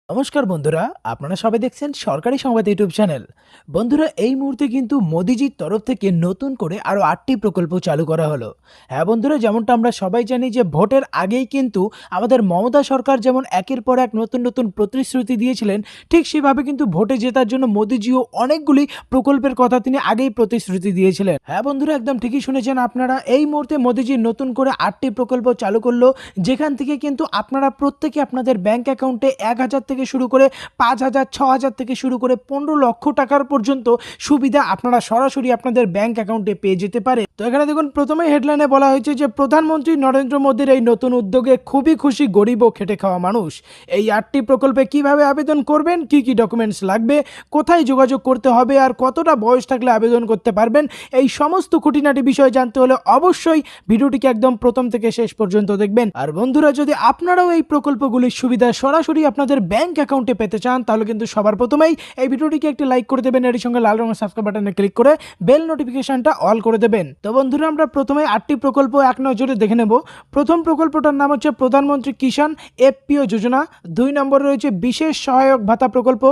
নমস্কার বন্ধুরা, আপনারা সবাই দেখছেন সরকারি সংবাদ ইউটিউব চ্যানেল। বন্ধুরা, এই মুহূর্তে কিন্তু মোদিজির তরফ থেকে নতুন করে আরও 8টি প্রকল্প চালু করা হলো। হ্যাঁ বন্ধুরা, যেমনটা আমরা সবাই জানি যে ভোটের আগেই কিন্তু আমাদের মমতা সরকার যেমন একের পর এক নতুন নতুন প্রতিশ্রুতি দিয়েছিলেন, ঠিক সেভাবে কিন্তু ভোটে জেতার জন্য মোদিজিও অনেকগুলি প্রকল্পের কথা তিনি আগেই প্রতিশ্রুতি দিয়েছিলেন। হ্যাঁ বন্ধুরা, একদম ঠিকই শুনেছেন আপনারা। এই মুহূর্তে মোদিজি নতুন করে 8টি প্রকল্প চালু করলো, যেখান থেকে কিন্তু আপনারা প্রত্যেকে আপনাদের ব্যাংক অ্যাকাউন্টে 1,000 থেকে শুরু করে 5,000, 6,000 থেকে শুরু করে 15 লক্ষ টাকার পর্যন্ত সুবিধা আপনারা সরাসরি আপনাদের ব্যাংক অ্যাকাউন্টে পেয়ে যেতে পারে। তো এখানে দেখুন, প্রথমে হেডলাইনে বলা হয়েছে যে প্রধানমন্ত্রী নরেন্দ্র মোদীর এই নতুন উদ্যোগে খুবই খুশি গরিব ও খেটে খাওয়া মানুষ। এই 8টি প্রকল্পে কিভাবে আবেদন করবেন, কি কি ডকুমেন্টস লাগবে, কোথায় যোগাযোগ করতে হবে আর কতটা বয়স থাকলে আবেদন করতে পারবেন, এই সমস্ত খুঁটিনাটি বিষয় জানতে হলে অবশ্যই ভিডিওটিকে একদম প্রথম থেকে শেষ পর্যন্ত দেখবেন। আর বন্ধুরা, যদি আপনারাও এই প্রকল্পগুলির সুবিধা সরাসরি আপনাদের ব্যাংক অ্যাকাউন্টে পেতে চান, তাহলে কিন্তু সবার প্রথমেই এই ভিডিওটিকে একটি লাইক করে দেবেন, এর সঙ্গে লাল রঙের সাবস্ক্রাইব বাটনে ক্লিক করে বেল নোটিফিকেশনটা অল করে দেবেন। তো বন্ধুরা, আমরা প্রথমে 8টি প্রকল্প এক নজরে দেখে নেব। প্রথম প্রকল্পটার নাম হচ্ছে প্রধানমন্ত্রী কিষাণ এফপিও যোজনা। 2 নম্বরে রয়েছে বিশেষ সহায়ক ভাতা প্রকল্প।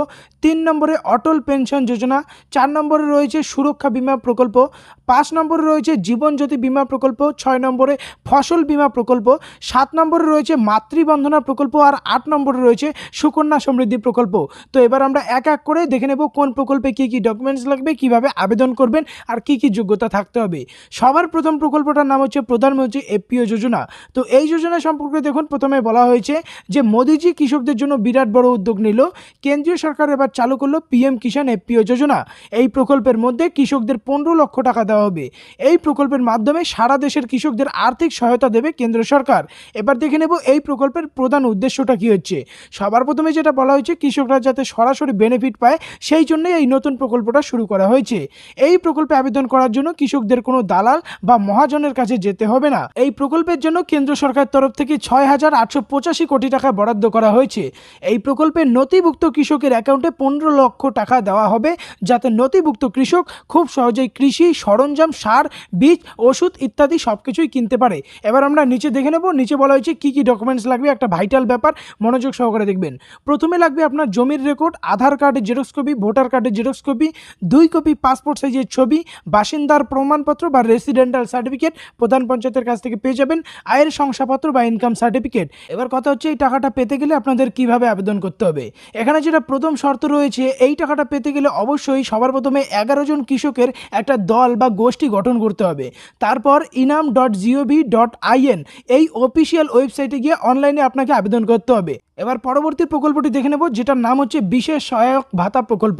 3 নম্বরে অটল পেনশন যোজনা। 4 নম্বরে রয়েছে সুরক্ষা বীমা প্রকল্প। 5 নম্বরে রয়েছে জীবন জ্যোতি বীমা প্রকল্প। 6 নম্বরে ফসল বীমা প্রকল্প। 7 নম্বরে রয়েছে মাতৃবন্ধনা প্রকল্প। আর 8 নম্বরে রয়েছে সুকন্যা সমৃদ্ধি প্রকল্প। তো এবার আমরা এক এক করে দেখে নেব কোন প্রকল্পে কি কি ডকুমেন্টস লাগবে, কিভাবে আবেদন করবেন আর কি কি যোগ্যতা থাকতে হবে। সবার প্রথম প্রকল্পটার নাম হচ্ছে প্রধানমন্ত্রী এফপিও যোজনা। তো এই যোজনা সম্পর্কে দেখুন, প্রথমে বলা হয়েছে যে মোদিজি কৃষকদের জন্য বিরাট বড় উদ্যোগ নিল। কেন্দ্রীয় সরকার এবার চালু করলো পিএম কিষাণ এফপিও যোজনা। এই প্রকল্পের মধ্যে কৃষকদের 15 লক্ষ টাকা দেওয়া হবে। এই প্রকল্পের মাধ্যমে সারা দেশের কৃষকদের আর্থিক সহায়তা দেবে কেন্দ্র সরকার। এবার দেখে নেব এই প্রকল্পের প্রধান উদ্দেশ্যটা কি হচ্ছে। সবার প্রথমে যেটা বলা হয়েছে, কৃষকরা যাতে সরাসরি বেনিফিট পায় সেই জন্যই এই নতুন প্রকল্পটা শুরু করা হয়েছে। এই প্রকল্পে আবেদন করার জন্য কৃষকদের কোনো দালাল বা মহাজনের কাছে যেতে হবে না। এই প্রকল্পের জন্য কেন্দ্র সরকার তরফ থেকে 6,885 কোটি টাকা বরাদ্দ করা হয়েছে। এই প্রকল্পে নথিভুক্ত কৃষকের অ্যাকাউন্টে 15 লক্ষ টাকা দেওয়া হবে, যাতে নথিভুক্ত কৃষক খুব সহজেই কৃষি সরঞ্জাম, সার, বীজ, ওষুধ ইত্যাদি সবকিছুই কিনতে পারে। এবার আমরা নিচে দেখে নেব। নিচে বলা হয়েছে কি কি ডকুমেন্টস লাগবে, একটা ভাইটাল ব্যাপার, মনোযোগ সহকারে দেখবেন। প্রথমে লাগবে আপনার জমির রেকর্ড, আধার কার্ডের জেরক্স কপি, ভোটার কার্ডের জেরক্স কপি, 2 কপি পাসপোর্ট সাইজের ছবি, বাসিন্দার প্রমাণপত্র বা রেসিডেন্টাল সার্টিফিকেট প্রধান পঞ্চায়েতের কাছ থেকে পেয়ে যাবেন, আয়ের শংসাপত্র বা ইনকাম সার্টিফিকেট। এবার কথা হচ্ছে এই টাকাটা পেতে গেলে আপনাদের কিভাবে আবেদন করতে হবে। এখানে যেটা প্রথম শর্ত রয়েছে, এই টাকাটা পেতে গেলে অবশ্যই সবার প্রথমে 11 জন কৃষকের একটা দল বা গোষ্ঠী গঠন করতে হবে। তারপর inam.gov.in এই অফিসিয়াল ওয়েবসাইটে গিয়ে অনলাইনে আপনাকে আবেদন করতে হবে। এবার পরবর্তী প্রকল্পটি দেখে নেব, যেটার নাম হচ্ছে বিশেষ সহায়ক ভাতা প্রকল্প।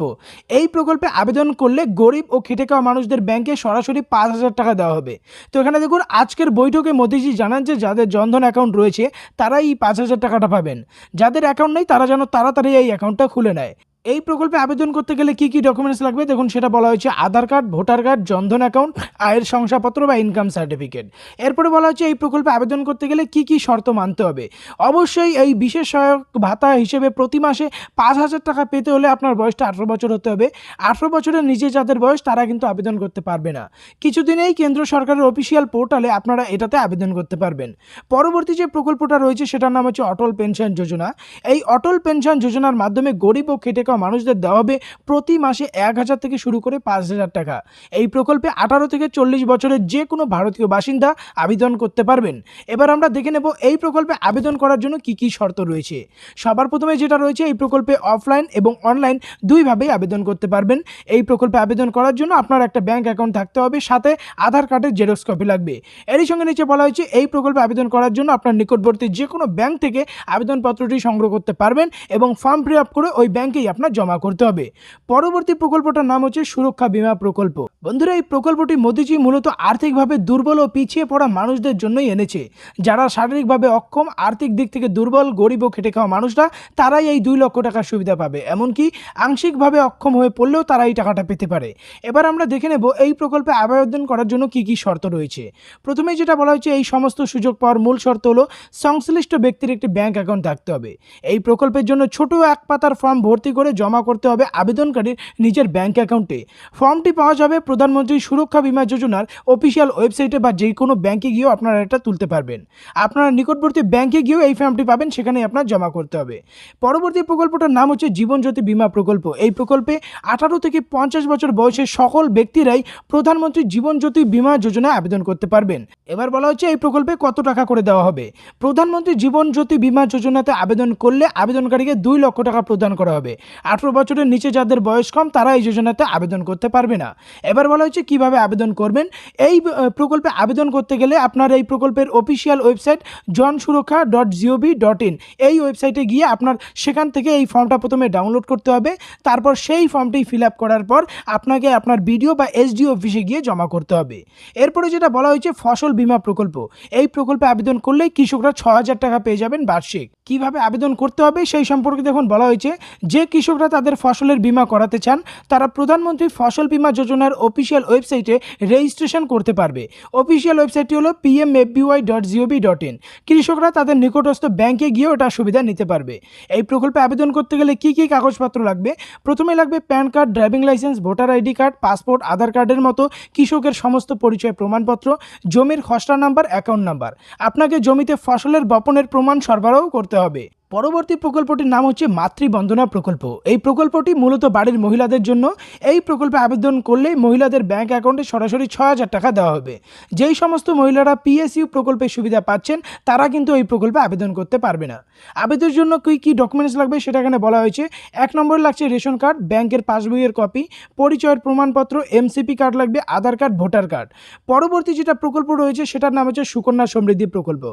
এই প্রকল্পে আবেদন করলে গরিব ও খেটে খাওয়া মানুষদের ব্যাংকে সরাসরি 5,000 টাকা দেওয়া হবে। তো এখানে দেখুন, আজকের বৈঠকে মোদিজি জানান যে যাদের জনধন অ্যাকাউন্ট রয়েছে তারাই এই 5,000 টাকাটা পাবেন। যাদের অ্যাকাউন্ট নেই তারা যেন তাড়াতাড়ি এই অ্যাকাউন্টটা খুলে নেয়। এই প্রকল্পে আবেদন করতে গেলে কি কি ডকুমেন্টস লাগবে দেখুন, সেটা বলা হয়েছে Aadhaar card, voter card, Jan Dhan account, আয়ের শংসাপত্র বা ইনকাম সার্টিফিকেট। এরপরে বলা হচ্ছে এই প্রকল্পে আবেদন করতে গেলে কি কি শর্ত মানতে হবে। অবশ্যই এই বিশেষ সহায়ক ভাতা হিসেবে প্রতি মাসে 5,000 টাকা পেতে হলে আপনার বয়সটা 18 বছর হতে হবে। 18 বছরের নিচে যাদের বয়স তারা কিন্তু আবেদন করতে পারবে না। কিছুদিনেই কেন্দ্র সরকারের অফিসিয়াল পোর্টালে আপনারা এটাতে আবেদন করতে পারবেন। পরবর্তী যে প্রকল্পটা রয়েছে সেটার নাম হচ্ছে অটল পেনশন যোজনা। এই অটল পেনশন যোজনার মাধ্যমে গরিব ও খেটে খাওয়া মানুষদের দেওয়া হবে প্রতি মাসে 1,000 থেকে শুরু করে 5,000 টাকা। এই প্রকল্পে 18 থেকে 40 বছরের যে কোনো ভারতীয় বাসিন্দা আবেদন করতে পারবেন। এবার আমরা দেখে নেব এই প্রকল্পে আবেদন করার জন্য কি কি শর্ত রয়েছে। সবার প্রথমে যেটা রয়েছে, এই প্রকল্পে অফলাইন এবং অনলাইন দুইভাবেই আবেদন করতে পারবেন। এই প্রকল্পে আবেদন করার জন্য আপনার একটা ব্যাংক অ্যাকাউন্ট থাকতে হবে, সাথে আধার কার্ডের জেরক্স কপি লাগবে। এরই সঙ্গে নিচে বলা হয়েছে এই প্রকল্পে আবেদন করার জন্য আপনার নিকটবর্তী যে কোনো ব্যাংক থেকে আবেদনপত্রটি সংগ্রহ করতে পারবেন এবং ফর্ম ফিল আপ করে ওই ব্যাংকেই আপনার জমা করতে হবে। পরবর্তী প্রকল্পটার নাম হচ্ছে সুরক্ষা বীমা প্রকল্প। বন্ধুরা, এই প্রকল্পটি মোদিজি মূলত আর্থিকভাবে দুর্বল ও পিছিয়ে পড়া মানুষদের জন্যই এনেছে। যারা শারীরিকভাবে অক্ষম, আর্থিক দিক থেকে দুর্বল, গরিব ও খেটে খাওয়া মানুষরা তারাই এই 2 লক্ষ টাকার সুবিধা পাবে। এমনকি আংশিকভাবে অক্ষম হয়ে পড়লেও তারা এই টাকাটা পেতে পারে। এবার আমরা দেখে নেব এই প্রকল্পে আবেদন করার জন্য কি কি শর্ত রয়েছে। প্রথমেই যেটা বলা হয়েছে, এই সমস্ত সুযোগ পাওয়ার মূল শর্ত হলো সংশ্লিষ্ট ব্যক্তির একটি ব্যাংক অ্যাকাউন্ট থাকতে হবে। এই প্রকল্পের জন্য ছোট এক পাতার ফর্ম ভর্তি করে জমা করতে হবে আবেদনকারীর নিজের ব্যাংক অ্যাকাউন্টে। ফর্মটি পাওয়া যাবে প্রধানমন্ত্রী সুরক্ষা বীমা যোজনার অফিসিয়াল ওয়েবসাইটে বা যে কোনো ব্যাংকে গিয়েও আপনারা এটা তুলতে পারবেন। আপনারা নিকটবর্তী ব্যাংকে গিয়েও এই ফর্মটি পাবেন, সেখানে আপনার জমা করতে হবে। পরবর্তী প্রকল্পটার নাম হচ্ছে জীবন জ্যোতি বীমা প্রকল্প। এই প্রকল্পে 18 থেকে 50 বছর বয়সের সকল ব্যক্তিরাই প্রধানমন্ত্রী জীবন জ্যোতি বীমা যোজনায় আবেদন করতে পারবেন। এবার বলা হচ্ছে এই প্রকল্পে কত টাকা করে দেওয়া হবে। প্রধানমন্ত্রী জীবন জ্যোতি বীমা যোজনাতে আবেদন করলে আবেদনকারীকে 2 লক্ষ টাকা প্রদান করা হবে। 18 বছরের নিচে যাদের বয়স কম তারা এই যোজনাতে আবেদন করতে পারবে না। এবার বলা হচ্ছে কিভাবে আবেদন করবেন। এই প্রকল্পে আবেদন করতে গেলে আপনার এই প্রকল্পের অফিসিয়াল ওয়েবসাইট jansurakha.gov.in এই ওয়েবসাইটে গিয়ে আপনার সেখান থেকে এই ফর্মটা প্রথমে ডাউনলোড করতে হবে। তারপর সেই ফর্মটি ফিল আপ করার পর আপনাকে আপনার বিডিও বা এসডিও অফিসে গিয়ে জমা করতে হবে। এরপরে যেটা বলা হয়েছে ফসল বীমা প্রকল্প। এই প্রকল্পে আবেদন করলে কৃষকরা 6,000 টাকা পেয়ে যাবেন বার্ষিক। কিভাবে আবেদন করতে হবে সেই সম্পর্কে দেখুন বলা হয়েছে যে কৃষকরা তাদের ফসলের বীমা করাতে চান তারা প্রধানমন্ত্রী ফসল বীমা যোজনার অফিসিয়াল ওয়েবসাইটে রেজিস্ট্রেশন করতে পারবে। অফিসিয়াল ওয়েবসাইটটি হলো pmfby.gov.in। কৃষকরা তাদের নিকটস্থ ব্যাংকে গিয়েও এটা সুবিধা নিতে পারবে। এই প্রকল্পে আবেদন করতে গেলে কি কি কাগজপত্র লাগবে। প্রথমে লাগবে PAN card, driving licence, voter ID card, passport, Aadhaar কার্ডের মতো কৃষকের সমস্ত পরিচয় প্রমাণপত্র, জমির খসড়া নাম্বার, অ্যাকাউন্ট নাম্বার। আপনাকে জমিতে ফসলের বপনের প্রমাণ সরবরাহ করতে হবে। পরবর্তী প্রকল্পটির নাম হচ্ছে মাতৃবন্দনা প্রকল্প। এই প্রকল্পটি মূলত বাড়ির মহিলাদের জন্য। এই প্রকল্পে আবেদন করলে মহিলাদের ব্যাংক অ্যাকাউন্টে সরাসরি 6,000 টাকা দেওয়া হবে। যেই সমস্ত মহিলারা পিএসইউ প্রকল্পের সুবিধা পাচ্ছেন তারা কিন্তু এই প্রকল্পে আবেদন করতে পারবে না। আবেদনের জন্য কী ডকুমেন্টস লাগবে সেটা এখানে বলা হয়েছে। 1 নম্বরে লাগছে রেশন কার্ড, ব্যাংকের পাসবইয়ের কপি, পরিচয়ের প্রমাণপত্র, এমসিপি কার্ড লাগবে, আধার কার্ড, ভোটার কার্ড। পরবর্তী যেটা প্রকল্প রয়েছে সেটার নাম হচ্ছে সুকন্যা সমৃদ্ধি প্রকল্প।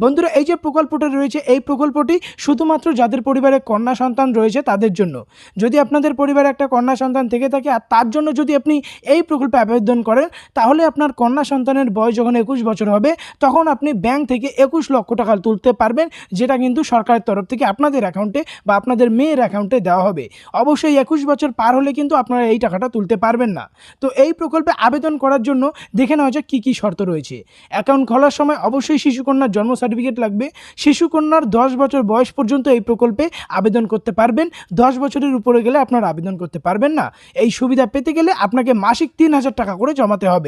বন্ধুরা এই যে প্রকল্পটা রয়েছে এই প্রকল্পটি শুধুমাত্র যাদের পরিবারে কন্যা সন্তান রয়েছে তাদের জন্য। যদি আপনাদের পরিবারে একটা কন্যা সন্তান থেকে থাকে আর তার জন্য যদি আপনি এই প্রকল্পে আবেদন করেন তাহলে আপনার কন্যা সন্তানের বয়স যখন 21 বছর হবে তখন আপনি ব্যাংক থেকে 21 লক্ষ টাকা তুলতে পারবেন, যেটা কিন্তু সরকারের তরফ থেকে আপনাদের অ্যাকাউন্টে বা আপনাদের মেয়ের অ্যাকাউন্টে দেওয়া হবে। অবশ্যই 21 বছর পার হলে কিন্তু আপনারা এই টাকাটা তুলতে পারবেন না। তো এই প্রকল্পে আবেদন করার জন্য দেখে নেওয়া যাক কী কী শর্ত রয়েছে। অ্যাকাউন্ট খোলার সময় অবশ্যই শিশুকন্যার জন্ম সার্টিফিকেট লাগবে। শিশুকন্যার 10 বছর বয়স পর্যন্ত এই প্রকল্পে আবেদন করতে পারবেন। 10 বছরের উপরে গেলে আপনারা আবেদন করতে পারবেন না। এই সুবিধা পেতে গেলে আপনাকে মাসিক 3,000 টাকা করে জমাতে হবে।